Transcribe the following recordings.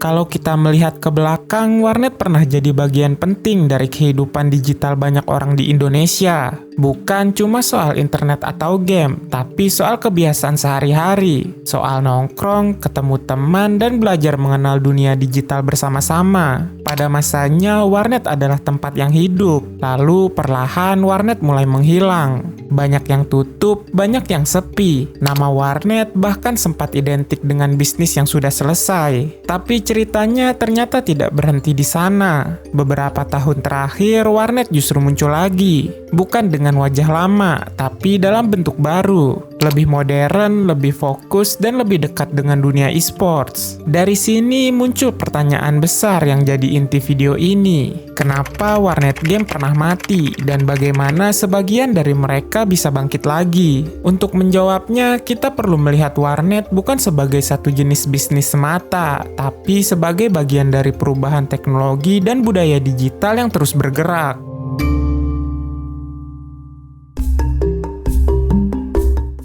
Kalau kita melihat ke belakang, warnet pernah jadi bagian penting dari kehidupan digital banyak orang di Indonesia. Bukan cuma soal internet atau game, tapi soal kebiasaan sehari-hari, soal nongkrong, ketemu teman, dan belajar mengenal dunia digital bersama-sama. Pada masanya, warnet adalah tempat yang hidup. Lalu perlahan warnet mulai menghilang. Banyak yang tutup, banyak yang sepi. Nama warnet bahkan sempat identik dengan bisnis yang sudah selesai. Tapi ceritanya ternyata tidak berhenti di sana. Beberapa tahun terakhir, warnet justru muncul lagi. Bukan dengan wajah lama, tapi dalam bentuk baru. Lebih modern, lebih fokus, dan lebih dekat dengan dunia e-sports. Dari sini muncul pertanyaan besar yang jadi inti video ini. Kenapa warnet game pernah mati, dan bagaimana sebagian dari mereka bisa bangkit lagi? Untuk menjawabnya, kita perlu melihat warnet bukan sebagai satu jenis bisnis semata, tapi sebagai bagian dari perubahan teknologi dan budaya digital yang terus bergerak.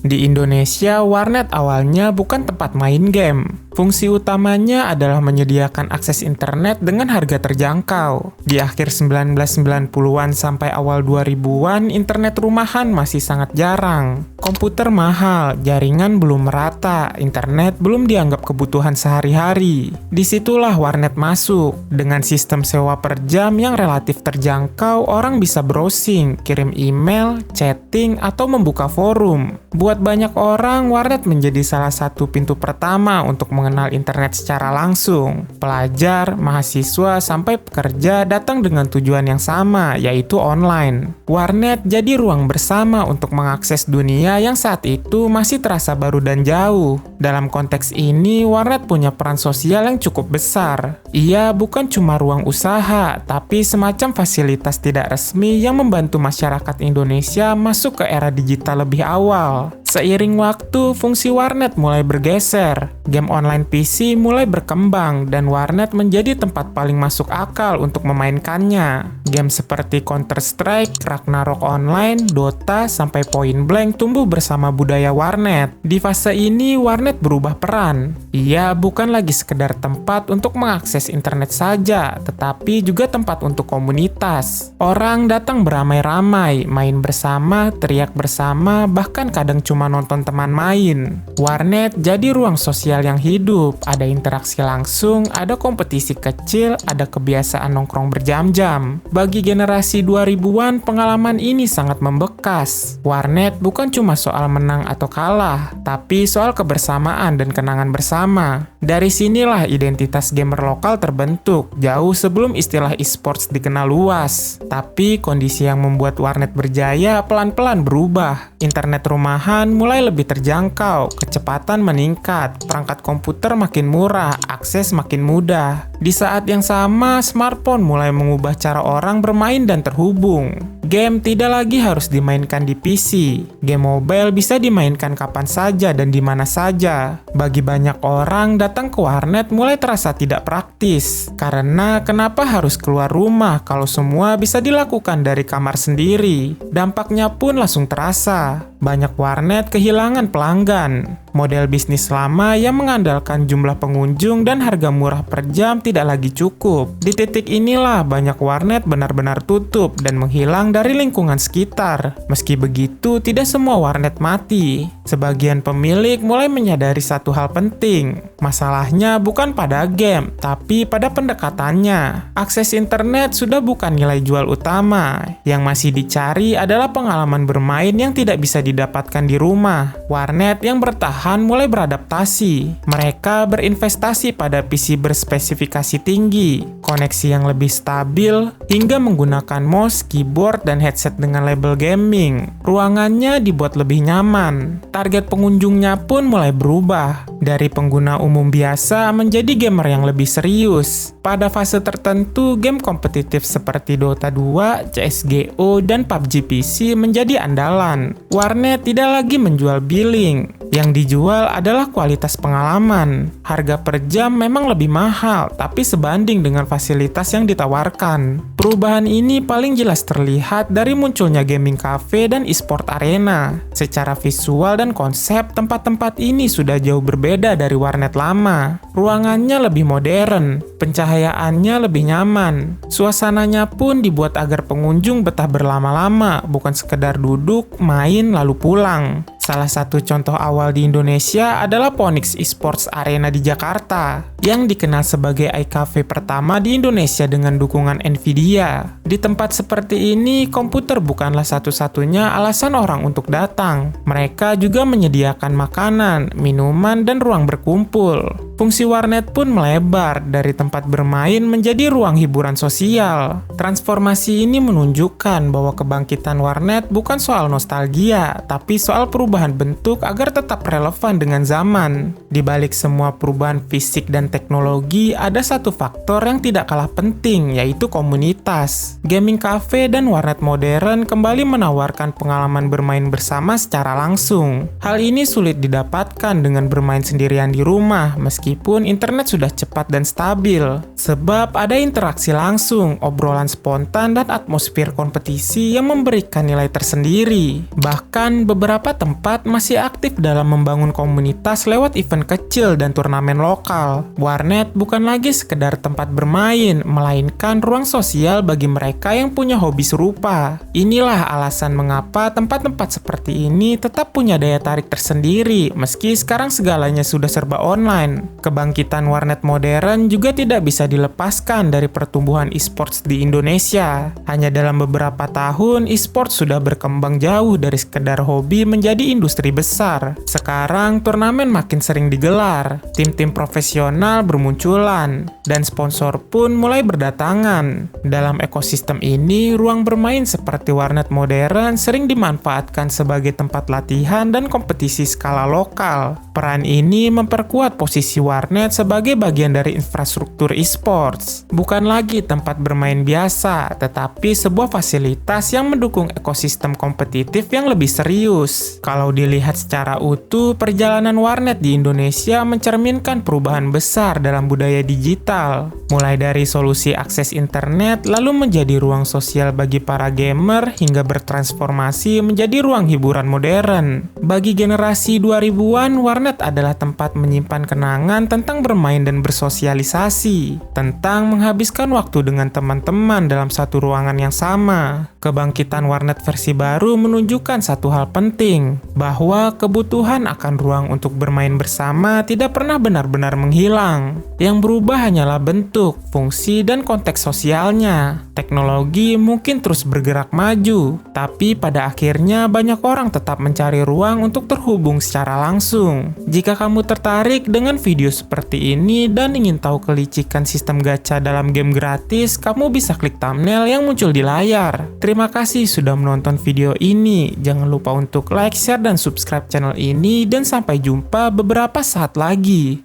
Di Indonesia, warnet awalnya bukan tempat main game. Fungsi utamanya adalah menyediakan akses internet dengan harga terjangkau. Di akhir 1990-an sampai awal 2000-an, internet rumahan masih sangat jarang. Komputer mahal, jaringan belum merata, internet belum dianggap kebutuhan sehari-hari. Disitulah warnet masuk. Dengan sistem sewa per jam yang relatif terjangkau, orang bisa browsing, kirim email, chatting, atau membuka forum. Buat banyak orang, warnet menjadi salah satu pintu pertama untuk mengenal internet secara langsung. Pelajar, mahasiswa, sampai pekerja datang dengan tujuan yang sama, yaitu online. Warnet jadi ruang bersama untuk mengakses dunia yang saat itu masih terasa baru dan jauh. Dalam konteks ini, warnet punya peran sosial yang cukup besar. Ia bukan cuma ruang usaha, tapi semacam fasilitas tidak resmi yang membantu masyarakat Indonesia masuk ke era digital lebih awal. Seiring waktu, fungsi warnet mulai bergeser. Game online PC mulai berkembang dan warnet menjadi tempat paling masuk akal untuk memainkannya. Game seperti Counter-Strike, Ragnarok Online, Dota, sampai Point Blank tumbuh bersama budaya warnet. Di fase ini, warnet berubah peran. Ia bukan lagi sekedar tempat untuk mengakses internet saja, tetapi juga tempat untuk komunitas. Orang datang beramai-ramai, main bersama, teriak bersama, bahkan kadang cuma nonton teman main. Warnet jadi ruang sosial yang hidup, ada interaksi langsung, ada kompetisi kecil, ada kebiasaan nongkrong berjam-jam. Bagi generasi 2000-an, pengalaman ini sangat membekas. Warnet bukan cuma soal menang atau kalah, tapi soal kebersamaan dan kenangan bersama. Dari sinilah identitas gamer lokal terbentuk, jauh sebelum istilah e-sports dikenal luas. Tapi kondisi yang membuat warnet berjaya pelan-pelan berubah. Internet rumahan mulai lebih terjangkau, kecepatan meningkat, perangkat komputer makin murah, akses makin mudah. Di saat yang sama, smartphone mulai mengubah cara orang bermain dan terhubung. Game tidak lagi harus dimainkan di PC. Game mobile bisa dimainkan kapan saja dan di mana saja. Bagi banyak orang, datang ke warnet mulai terasa tidak praktis. Karena kenapa harus keluar rumah kalau semua bisa dilakukan dari kamar sendiri? Dampaknya pun langsung terasa. Banyak warnet kehilangan pelanggan. Model bisnis lama yang mengandalkan jumlah pengunjung dan harga murah per jam tidak lagi cukup. Di titik inilah banyak warnet benar-benar tutup dan menghilang dari lingkungan sekitar. Meski begitu, tidak semua warnet mati. Sebagian pemilik mulai menyadari satu hal penting. Masalahnya bukan pada game, tapi pada pendekatannya. Akses internet sudah bukan nilai jual utama. Yang masih dicari adalah pengalaman bermain yang tidak bisa didapatkan di rumah. Warnet yang bertahan mulai beradaptasi. Mereka berinvestasi pada PC berspesifikasi tinggi, koneksi yang lebih stabil, hingga menggunakan mouse, keyboard, dan headset dengan label gaming. Ruangannya dibuat lebih nyaman. Target pengunjungnya pun mulai berubah. Dari pengguna umum biasa menjadi gamer yang lebih serius. Pada fase tertentu, game kompetitif seperti Dota 2, CSGO, dan PUBG PC menjadi andalan. Warnet tidak lagi menjual billing. Yang dijual adalah kualitas pengalaman. Harga per jam memang lebih mahal, tapi sebanding dengan fasilitas yang ditawarkan. Perubahan ini paling jelas terlihat dari munculnya gaming cafe dan e-sport arena. Secara visual dan konsep, tempat-tempat ini sudah jauh berbeda dari warnet lama. Ruangannya lebih modern, pencahayaannya lebih nyaman. Suasananya pun dibuat agar pengunjung betah berlama-lama, bukan sekedar duduk, main, lalu pulang. Salah satu contoh awal di Indonesia adalah Phoenix Esports Arena di Jakarta, yang dikenal sebagai iCafe pertama di Indonesia dengan dukungan Nvidia. Di tempat seperti ini, komputer bukanlah satu-satunya alasan orang untuk datang. Mereka juga menyediakan makanan, minuman, dan ruang berkumpul. Fungsi warnet pun melebar dari tempat bermain menjadi ruang hiburan sosial. Transformasi ini menunjukkan bahwa kebangkitan warnet bukan soal nostalgia, tapi soal perubahan bentuk agar tetap relevan dengan zaman. Di balik semua perubahan fisik dan teknologi, ada satu faktor yang tidak kalah penting, yaitu komunitas. Gaming cafe dan warnet modern kembali menawarkan pengalaman bermain bersama secara langsung. Hal ini sulit didapatkan dengan bermain sendirian di rumah, meskipun internet sudah cepat dan stabil. Sebab ada interaksi langsung, obrolan spontan, dan atmosfer kompetisi yang memberikan nilai tersendiri. Bahkan beberapa tempat masih aktif dalam membangun komunitas lewat event kecil dan turnamen lokal. Warnet bukan lagi sekedar tempat bermain, melainkan ruang sosial bagi mereka yang punya hobi serupa. Inilah alasan mengapa tempat-tempat seperti ini tetap punya daya tarik tersendiri, meski sekarang segalanya sudah serba online. Kebangkitan warnet modern juga tidak bisa dilepaskan dari pertumbuhan e-sports di Indonesia. Hanya dalam beberapa tahun, e-sports sudah berkembang jauh dari sekedar hobi menjadi industri besar. Sekarang, turnamen makin sering digelar, tim-tim profesional bermunculan, dan sponsor pun mulai berdatangan. Dalam ekosistem ini, ruang bermain seperti warnet modern sering dimanfaatkan sebagai tempat latihan dan kompetisi skala lokal. Peran ini memperkuat posisi warnet sebagai bagian dari infrastruktur e-sports. Bukan lagi tempat bermain biasa, tetapi sebuah fasilitas yang mendukung ekosistem kompetitif yang lebih serius. Kalau dilihat secara utuh, perjalanan warnet di Indonesia mencerminkan perubahan besar dalam budaya digital. Mulai dari solusi akses internet, lalu menjadi ruang sosial bagi para gamer, hingga bertransformasi menjadi ruang hiburan modern. Bagi generasi 2000-an, warnet adalah tempat menyimpan kenangan tentang bermain dan bersosialisasi, tentang menghabiskan waktu dengan teman-teman dalam satu ruangan yang sama. Kebangkitan warnet versi baru menunjukkan satu hal penting, bahwa kebutuhan akan ruang untuk bermain bersama tidak pernah benar-benar menghilang. Yang berubah hanyalah bentuk, fungsi, dan konteks sosialnya. Teknologi mungkin terus bergerak maju, tapi pada akhirnya banyak orang tetap mencari ruang untuk terhubung secara langsung. Jika kamu tertarik dengan video seperti ini dan ingin tahu kelicikan sistem gacha dalam game gratis, kamu bisa klik thumbnail yang muncul di layar. Terima kasih sudah menonton video ini. Jangan lupa untuk like, share, dan subscribe channel ini, dan sampai jumpa beberapa saat lagi.